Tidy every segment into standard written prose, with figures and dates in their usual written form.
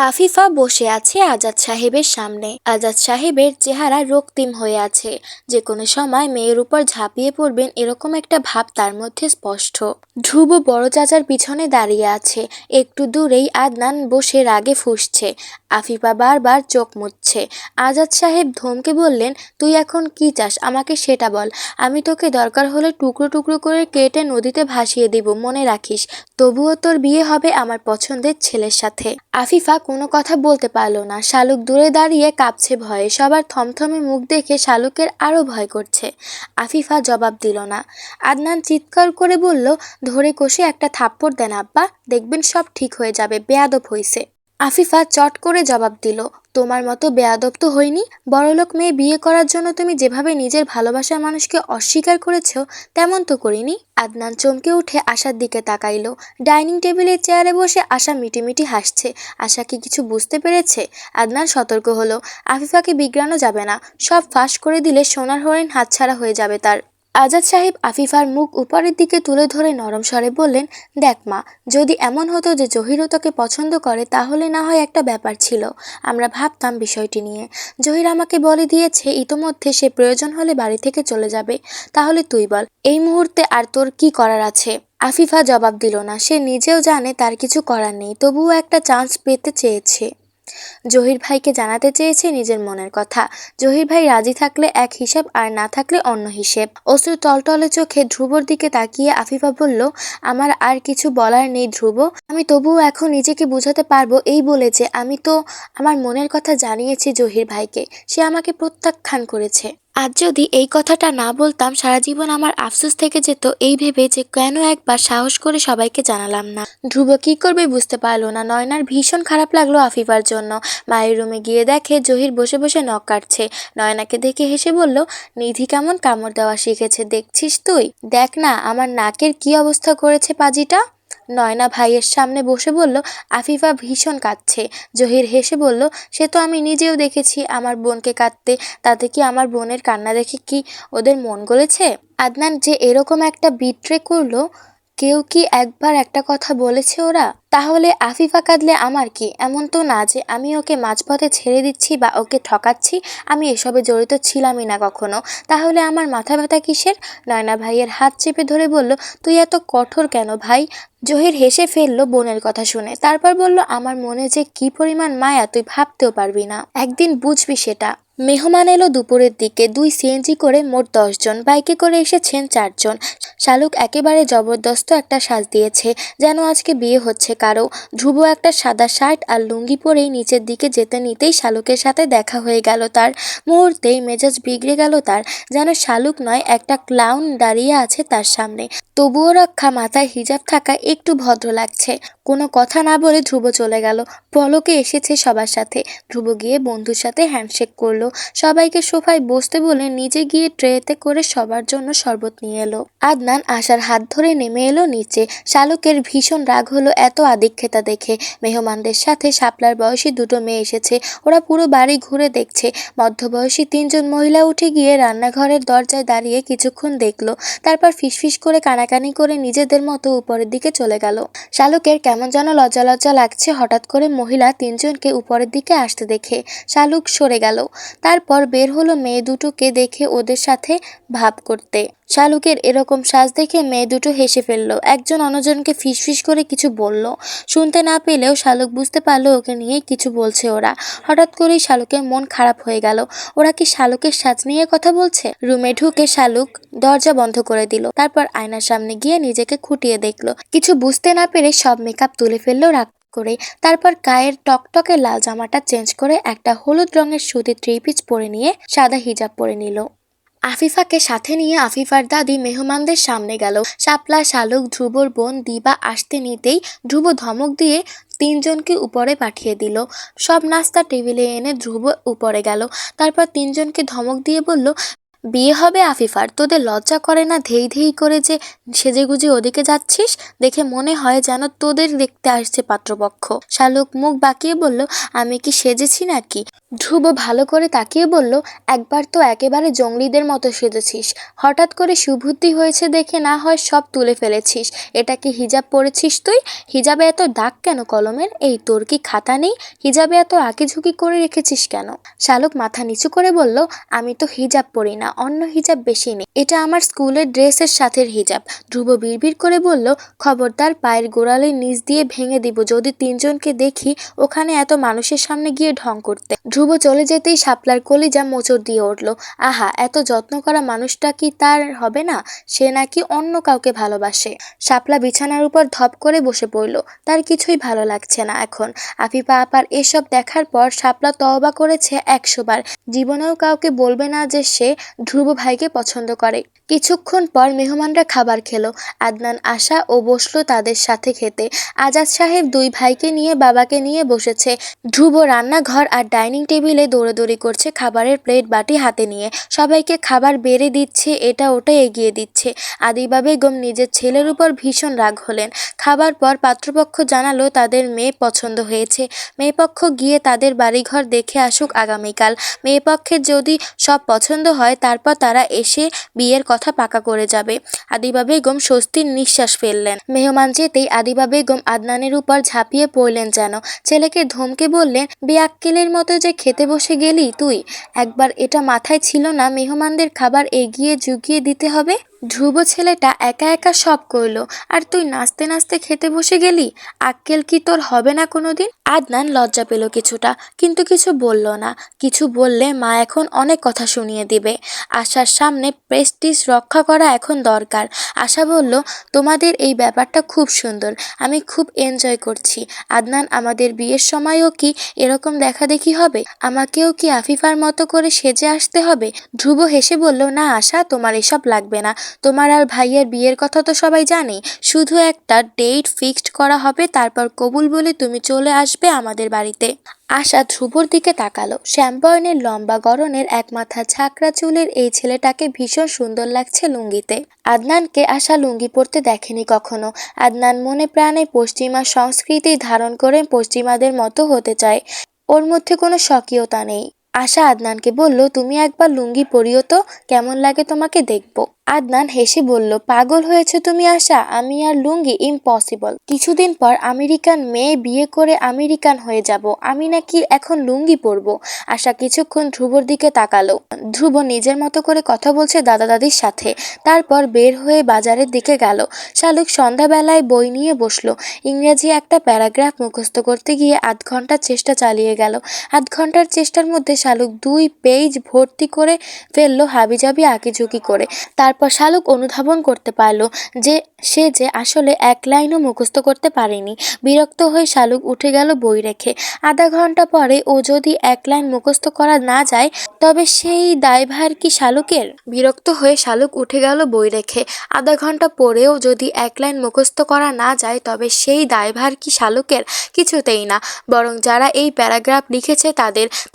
আফিফা বসে আছে আজাদ সাহেবের সামনে। আজাদ সাহেবের চেহারা রক্তিম হয়ে আছে, যে কোনো সময় মেয়ের উপর ঝাঁপিয়ে পড়বেন এরকম একটা ভাব তার মধ্যে স্পষ্ট। ধ্রুব বড় চাচার পিছনে দাঁড়িয়ে আছে, একটু দূরেই আদনান বসে রাগে ফুঁসছে। আফিফা বারবার চোখ মুছছে। আজাদ সাহেব ধমকে বললেন, তুই এখন কি চাস আমাকে সেটা বল। আমি তোকে দরকার হলে টুকরো টুকরো করে কেটে নদীতে ভাসিয়ে দিব, মনে রাখিস। তবুও তোর বিয়ে হবে আমার পছন্দের ছেলের সাথে। আফিফা কোনো কথা বলতে পারল না। শালুক দূরে দাঁড়িয়ে কাঁপছে ভয়ে। সবার থমথমে মুখ দেখে শালুকের আরো ভয় করছে। আফিফা জবাব দিল না। আদনান চিৎকার করে বলল, ধরে কষে একটা থাপ্পড় দেন আব্বা, দেখবেন সব ঠিক হয়ে যাবে, বেয়াদব হইছে। আফিফা চট করে জবাব দিল, তোমার মতো বেয়াদব তো হইনি। বড়লোক মেয়ে বিয়ে করার জন্য তুমি যেভাবে নিজের ভালোবাসার মানুষকে অস্বীকার করেছো তেমন তো করিনি। আদনান চমকে উঠে আশার দিকে তাকাইল। ডাইনিং টেবিলের চেয়ারে বসে আশা মিটিমিটি হাসছে। আশা কি কিছু বুঝতে পেরেছে? আদনান সতর্ক হলো, আফিফাকে বিগড়ানো যাবে না। সব ফাঁস করে দিলে সোনার হরিণ হাতছাড়া হয়ে যাবে তার। আজাদ সাহেব আফিফার মুখ উপরের দিকে তুলে ধরে নরম স্বরে বললেন, দেখ মা, যদি এমন হতো যে জহিরও তোকে পছন্দ করে তাহলে না হয় একটা ব্যাপার ছিল, আমরা ভাবতাম বিষয়টি নিয়ে। জহির আমাকে বলে দিয়েছে ইতোমধ্যে সে প্রয়োজন হলে বাড়ি থেকে চলে যাবে। তাহলে তুই বল, এই মুহূর্তে আর তোর কি করার আছে? আফিফা জবাব দিল না। সে নিজেও জানে তার কিছু করার নেই, তবুও একটা চান্স পেতে চেয়েছে। জহির ভাইকে জানাতে চেয়েছে নিজের মনের কথা। জহির ভাই রাজি থাকলে এক হিসেব, আর না থাকলে অন্য হিসেব। অশ্রু টলটলে চোখে ধ্রুবর দিকে তাকিয়ে আফিফা বলল, আমার আর কিছু বলার নেই ধ্রুব। আমি তবুও এখন নিজেকে বোঝাতে পারবো এই বলে যে আমি তো আমার মনের কথা জানিয়েছি জহির ভাইকে। সে আমাকে প্রত্যাখ্যান করেছে। আজ যদি এই কথাটা না বলতাম সারা জীবন আমার আফসোস থেকে যেত, এই ভেবে যে কেন একবার সাহস করে সবাইকে জানালাম না। ধ্রুব কি করবে বুঝতে পারলো না। নয়নার ভীষণ খারাপ লাগলো আফিফার জন্য। মায়ের রুমে গিয়ে দেখে জহির বসে বসে নখ কাটছে। নয়নাকে দেখে হেসে বলল, নিধি কেমন কামড় দেওয়া শিখেছে দেখছিস তুই? দেখ না আমার নাকের কি অবস্থা করেছে পাজিটা। নয়না ভাইয়ের সামনে বসে বলল, আফিফা ভীষণ কাঁদছে। জহির হেসে বলল, সে তো আমি নিজেও দেখেছি আমার বোনকে কাঁদতে। তাতে কি আমার বোনের কান্না দেখে কি ওদের মন গলেছে? আদনান যে এরকম একটা বিট্রে করলো, কেউ কি একবার একটা কথা বলেছে ওরা? তাহলে আফিফা কাঁদলে আমার কি? এমন তো না যে আমি ওকে মাঝপথে ছেড়ে দিচ্ছি বা ওকে ঠকাচ্ছি। আমি এসবে জড়িত ছিলামই না কখনো। তাহলে আমার মাথা ব্যথা কিসের? নয়না ভাইয়ের হাত চেপে ধরে বলল, তুই এত কঠোর কেন ভাই? জহির হেসে ফেললো বোনের কথা শুনে। তারপর বলল, আমার মনে যে কি পরিমাণ মায়া তুই ভাবতেও পারবি না। একদিন বুঝবি সেটা। মেহমান এলো দুপুরের দিকে। 2 সিএনজি করে মোট 10 জন। বাইকে করে এসেছেন 4 জন। শালুক একেবারে জবরদস্ত একটা সাজ দিয়েছে, যেন আজকে বিয়ে হচ্ছে কারো। ধ্রুব একটা সাদা শার্ট আর লুঙ্গি পরেই নিচের দিকে যেতে নিতেই শালুকের সাথে দেখা হয়ে গেল তার। মুহূর্তেই মেজাজ বিগড়ে গেল তার, যেন শালুক নয় একটা ক্লাউন দাঁড়িয়ে আছে তার সামনে। তবুও রক্ষা মাথায় হিজাব থাকা একটু ভদ্র লাগছে। কোনো কথা না বলে ধ্রুব চলে গেল। পলকে এসেছে সবার সাথে। ধ্রুব গিয়ে বন্ধুর সাথে হ্যান্ডশেক করলো। সবাইকে সোফায় বসতে বলে নিজে গিয়ে ট্রেতে করে সবার জন্য শরবত নিয়ে এলো। আদনান আশার হাত ধরে নেমে এলো নিচে। শালুকের ভীষণ রাগ হলো এত আদিক্ষেতা দেখে। মেহমানদের সাথে শাপলার বয়সী 2টো মেয়ে এসেছে। ওরা পুরো বাড়ি ঘুরে দেখছে। মধ্যবয়সী 3 জন মহিলা উঠে গিয়ে রান্নাঘরের দরজায় দাঁড়িয়ে কিছুক্ষণ দেখলো। তারপর ফিসফিস করে কানাকানি করে নিজেদের মতো উপরের দিকে চলে গেল। শালুকের কেমন যেন লজ্জা লজ্জা লাগছে হঠাৎ করে মহিলা 3 জনকে উপরের দিকে আসতে দেখে। শালুক সরে গেল। তারপর বের হলো মেয়ে দুটোকে দেখে ওদের সাথে ভাব করতে। শালুকের এরকম সাজ দেখে মেয়ে দুটো হেসে ফেলল। একজন অন্যজনকে ফিসফিস করে কিছু বলল। শুনতে না পেলেও শালুক বুঝতে পারলো ওকে নিয়ে কিছু বলছে ওরা। হঠাৎ করেই শালুকের মন খারাপ হয়ে গেল। ওরা কি শালুকের সাজ নিয়ে কথা বলছে? রুমে ঢুকে শালুক দরজা বন্ধ করে দিল। তারপর আয়নার সামনে গিয়ে নিজেকে খুঁটিয়ে দেখলো। কিছু বুঝতে না পেরে সব মেকআপ তুলে ফেললো রাগ করে। তারপর গায়ের টকটকে লাল জামাটা চেঞ্জ করে একটা হলুদ রঙের সুতির 3 পিস পরে নিয়ে সাদা হিজাব পরে নিল। আফিফাকে সাথে নিয়ে আফিফার দাদি মেহমানদের সামনে গেল। শাপলা, শালুক, ধ্রুবর বোন দিবা আসতে নিতেই ধ্রুব ধমক দিয়ে 3 জনকে উপরে পাঠিয়ে দিল। সব নাস্তা টেবিলে এনে ধ্রুব উপরে গেল। তারপর 3 জনকে ধমক দিয়ে বলল, বিয়ে হবে আফিফার, তোদের লজ্জা করে না ধেই ধেই করে যে সেজেগুজে ওদিকে যাচ্ছিস? দেখে মনে হয় যেন তোদের দেখতে আসছে পাত্রপক্ষ। শালুক মুখ বাঁকিয়ে বলল, আমি কি সেজেছি নাকি? ধ্রুব ভালো করে তাকিয়ে বলল, একবার তো একেবারে জঙ্গলিদের মতো সেজেছিস, হঠাৎ করে সুবুদ্ধি হয়েছে দেখে না হয় সব তুলে ফেলেছিস। এটা কি হিজাব পরেছিস তুই? হিজাবে এত দাগ কেন কলমের? এই তোর কি খাতা নেই? হিজাবে এত আঁকিঝুঁকি করে রেখেছিস কেন? শালুক মাথা নিচু করে বলল, আমি তো হিজাব পরি না, অন্য হিজাব বেশি নেই, এটা আমার স্কুলের ড্রেসের সাথের হিজাব। ধ্রুব বিড়বিড় করে বলল, খবরদার পায়ের গোড়ালির নিচ দিয়ে ভেঙে দিব যদি তিনজনকে দেখি ওখানে এত মানুষের সামনে গিয়ে ঢং করতে। ধ্রুব চলে যেতেই শাপলার কলিজা মোচড় দিয়ে উঠল। আহা, এত যত্ন করা মানুষটা কি তার হবে না? সে নাকি অন্য কাউকে ভালোবাসে। শাপলা বিছানার উপর ধপ করে বসে পড়ল। তার কিছুই ভালো লাগছে না এখন। আফিফা আপার এসব দেখার পর শাপলা তওবা করেছে 100 বার। জীবনেও কাউকে বলবে না যে সে ধ্রুব ভাইকে পছন্দ করে। কিছুক্ষণ পর মেহমানরা খাবার খেলো। আদনান, আশা ও বসলো তাদের সাথে খেতে। আজাদ সাহেব 2 ভাইকে নিয়ে বাবাকে নিয়ে বসেছে। ধ্রুব রান্নাঘর আর ডাইনিং টেবিলে দৌড়াদৌড়ি করছে খাবারের প্লেট বাটি হাতে নিয়ে। সবাইকে খাবার বেড়ে দিচ্ছে, এটা ওটা এগিয়ে দিচ্ছে। আদিবা বেগম নিজের ছেলের উপর ভীষণ রাগ হলেন। খাবার পর পাত্রপক্ষ জানালো তাদের মেয়ে পছন্দ হয়েছে। মেয়েপক্ষ গিয়ে তাদের বাড়িঘর দেখে আসুক আগামীকাল। মেয়েপক্ষের যদি সব পছন্দ হয় তারপর তারা এসে বিয়ের কথা পাকা করে যাবে। আদিবা বেগম স্বস্তির নিঃশ্বাস ফেললেন। মেহমান যেতেই আদিবা বেগম আদনানের উপর ঝাঁপিয়ে পড়লেন যেন। ছেলেকে ধমকে বললেন, বেয়াক্কেলের মতো যে খেতে বসে গেলি তুই। একবার এটা মাথায় ছিল না মেহমানদের খাবার এগিয়ে জুগিয়ে দিতে হবে? ধ্রুব ছেলেটা একা একা সব করলো, আর তুই নাচতে নাচতে খেতে বসে গেলি। আক্কেল কি তোর হবে না কোনোদিন? আদনান লজ্জা পেল কিছুটা, কিন্তু কিছু বলল না। কিছু বললে মা এখন অনেক কথা শুনিয়ে দিবে। আশার সামনে প্রেস্টিজ রক্ষা করা এখন দরকার। আশা বলল, তোমাদের এই ব্যাপারটা খুব সুন্দর, আমি খুব এনজয় করছি। আদনান, আমাদের বিয়ের সময়ও কি এরকম দেখাদেখি হবে? আমাকেও কি আফিফার মতো করে সেজে আসতে হবে? ধ্রুব হেসে বলল, না আশা, তোমার এসব লাগবে না। তোমার আর ভাইয়ের বিয়ের কথা তো সবাই জানে। শুধু একটা ডেট ফিক্সড করা হবে, তারপর কবুল বলে তুমি চলে আসবে আমাদের বাড়িতে। আশা ধ্রুবর দিকে তাকালো। শ্যামবর্ণের লম্বা গড়নের এক মাথা ঝাঁকড়া চুলের এই ছেলেটাকে ভীষণ সুন্দর লাগছে লুঙ্গিতে। আদনানকে আশা লুঙ্গি পরতে দেখেনি কখনো। আদনান মনে প্রাণে পশ্চিমা সংস্কৃতি ধারণ করে পশ্চিমাদের মতো হতে চায়। ওর মধ্যে কোনো স্বকীয়তা নেই। আশা আদনানকে বলল, তুমি একবার লুঙ্গি পরিও তো, কেমন লাগে তোমাকে দেখব। আদনান হেসে বলল, পাগল হয়েছে তুমি আশা? আমি আর লুঙ্গি ইম্পসিবল। কিছুদিন পর আমেরিকান মেয়ে বিয়ে করে আমেরিকান হয়ে যাব, আমি নাকি এখন লুঙ্গি পরবো? আশা কিছুক্ষণ ধ্রুবর দিকে তাকালো। ধ্রুব নিজের মতো করে কথা বলছে দাদা দাদির সাথে। তারপর বের হয়ে বাজারের দিকে গেল। শালুক সন্ধ্যাবেলায় বই নিয়ে বসলো। ইংরেজি একটা প্যারাগ্রাফ মুখস্থ করতে গিয়ে 8 ঘন্টার চেষ্টা চালিয়ে গেল। 8 ঘন্টার চেষ্টার মধ্যে শালুক 2 পেজ ভর্তি করে ফেললো হাবিজাবি আঁকিঝুঁকি করে। তারপর শালুক অনুধাবন করতে পারল যে সে যে আসলে 1 লাইনও মুখস্থ করতে পারেনি। বিরক্ত হয়ে শালুক উঠে গেল বই রেখে। আধা ঘন্টা পরে ও যদি 1 লাইন মুখস্থ করা না যায় তবে সেই দায়ভার কি শালুকের? বিরক্ত হয়ে শালুক উঠে গেল বই রেখে। আধা ঘন্টা পরেও যদি 1 লাইন মুখস্থ করা না যায় তবে সেই দায়ভার কি শালুকের? কিছুতেই না। বরং যারা এই প্যারাগ্রাফ লিখেছে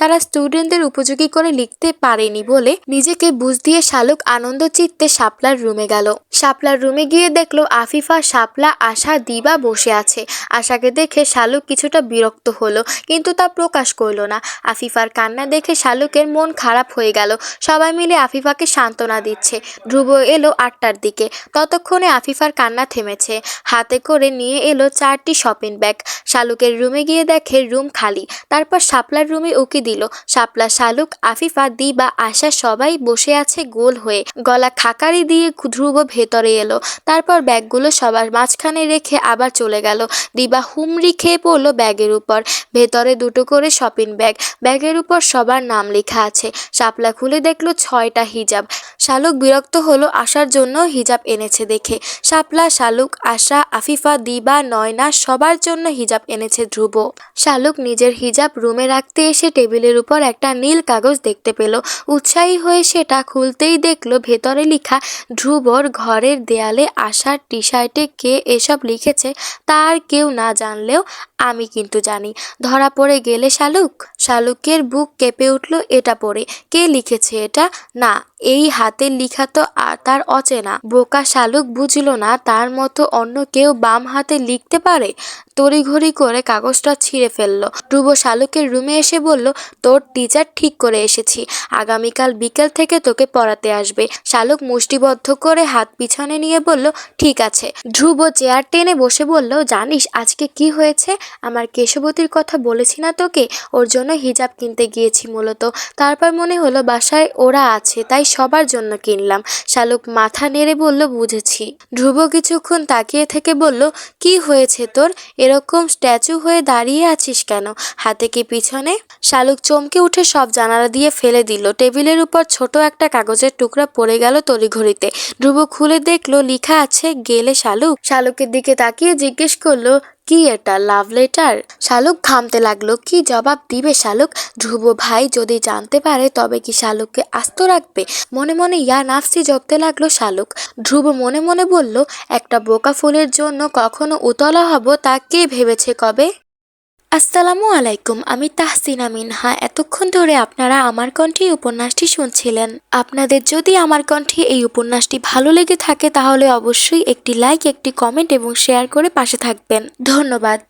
তারা স্টুডেন্টদের উপযোগী করে লিখতে পারেনি বলে নিজেকে বুঝ দিয়ে শালুক আনন্দ চিত্তে শাপলার রুমে গেল। শাপলার রুমে গিয়ে দেখলো আফিফা, শাপলা, আশা, দিবা বসে আছে। আশাকে দেখে শালুক কিছুটা বিরক্ত হলো, কিন্তু তা প্রকাশ করলো না। আফিফার কান্না দেখে শালুকের মন খারাপ হয়ে গেল। সবাই মিলে আফিফাকে সান্ত্বনা দিচ্ছে। ধ্রুব এলো 8টার দিকে। ততক্ষণে আফিফার কান্না থেমেছে। হাতে করে নিয়ে এলো 4টি শপিং ব্যাগ। শালুকের রুমে গিয়ে দেখে রুম খালি। তারপর শাপলার রুমে উকি দিল। শাপলা, শালুক, আফিফা, দিবা, আশা সবাই বসে আছে গোল হয়ে। গলা খাকারি দিয়ে ধ্রুব ভেতরে এলো। তারপর ব্যাগগুলো সবার মাঝখানে রেখে আবার চলে গেল। দিবা হুমড়ি খেয়ে পড়লো ব্যাগের উপর। ভেতরে 2টো করে শপিং ব্যাগ। ব্যাগের উপর সবার নাম লেখা আছে। শাপলা খুলে দেখলো 6টা হিজাব। শালুক বিরক্ত হলো আশার জন্য হিজাব এনেছে দেখে। শাপলা, শালুক, আশা, আফিফা, দিবা, নয়না সবার জন্য হিজাব এনেছে ধ্রুব। শালুক নিজের হিজাব রুমে রাখতে এসে টেবিলের উপর একটা নীল কাগজ দেখতে পেল। উৎসাহী হয়ে সেটা খুলতেই দেখলো ভেতরে লেখা, ধ্রুবর ঘরের দেয়ালে আশার টি শার্টে কে এসব লিখেছে তার কেউ না জানলেও আমি কিন্তু জানি। ধরা পড়ে গেলে শালুক। শালুকের বুক কেঁপে উঠল এটা পড়ে। কে লিখেছে এটা? না, এই হাতের লেখা তো তার অচেনা। বোকা শালুক বুঝল না তার মতো অন্য কেউ বাম হাতে লিখতে পারে। তড়িঘড়ি করে কাগজটা ছিঁড়ে ফেলল। ধ্রুব শালুকের রুমে এসে বলল, তোর টিচার ঠিক করে এসেছি, আগামীকাল বিকেল থেকে তোকে পড়াতে আসবে। শালুক মুষ্টিবদ্ধ করে হাত পিছনে নিয়ে বলল, ঠিক আছে। ধ্রুব চেয়ার টেনে বসে বলল, জানিস আজকে কি হয়েছে? আমার কেশবতীর কথা বলেছি না তোকে? ওর জন্য হিজাব কিনতে গিয়েছি মূলত। তারপর মনে হলো বাসায় ওরা আছে, তাই সবার জন্য কিনলাম। শালুক মাথা নেড়ে বলল, বুঝেছি। ধ্রুব কিছুক্ষণ তাকিয়ে থেকে বলল, কি হয়েছে তোর? এরকম স্ট্যাচু হয়ে দাঁড়িয়ে আছিস কেন? হাতে কি পিছনে? শালুক চমকে উঠে সব জানালা দিয়ে ফেলে দিল। টেবিলের উপর ছোট একটা কাগজের টুকরা পড়ে গেল তড়িঘড়িতে। ধ্রুব খুলে দেখলো লেখা আছে, গেলে শালুক। শালুকের দিকে তাকিয়ে জিজ্ঞেস করলো, কি এটা, লাভ লেটার? শালুক ঘামতে লাগলো। কি জবাব দিবে শালুক? ধ্রুব ভাই যদি জানতে পারে তবে কি শালুককে আস্ত রাখবে? মনে মনে ইয়া নাফসি জপতে লাগলো শালুক। ধ্রুব মনে মনে বলল, একটা বোকা ফুলের জন্য কখনো উতলা হব তা কে ভেবেছে কবে? আসসালামু আলাইকুম, আমি তাহসিনা মিনহা। এতক্ষণ ধরে আপনারা আমার কণ্ঠে এই উপন্যাসটি শুনছিলেন। আপনাদের যদি আমার কণ্ঠে এই উপন্যাসটি ভালো লেগে থাকে তাহলে অবশ্যই একটি লাইক, একটি কমেন্ট এবং শেয়ার করে পাশে থাকবেন। ধন্যবাদ।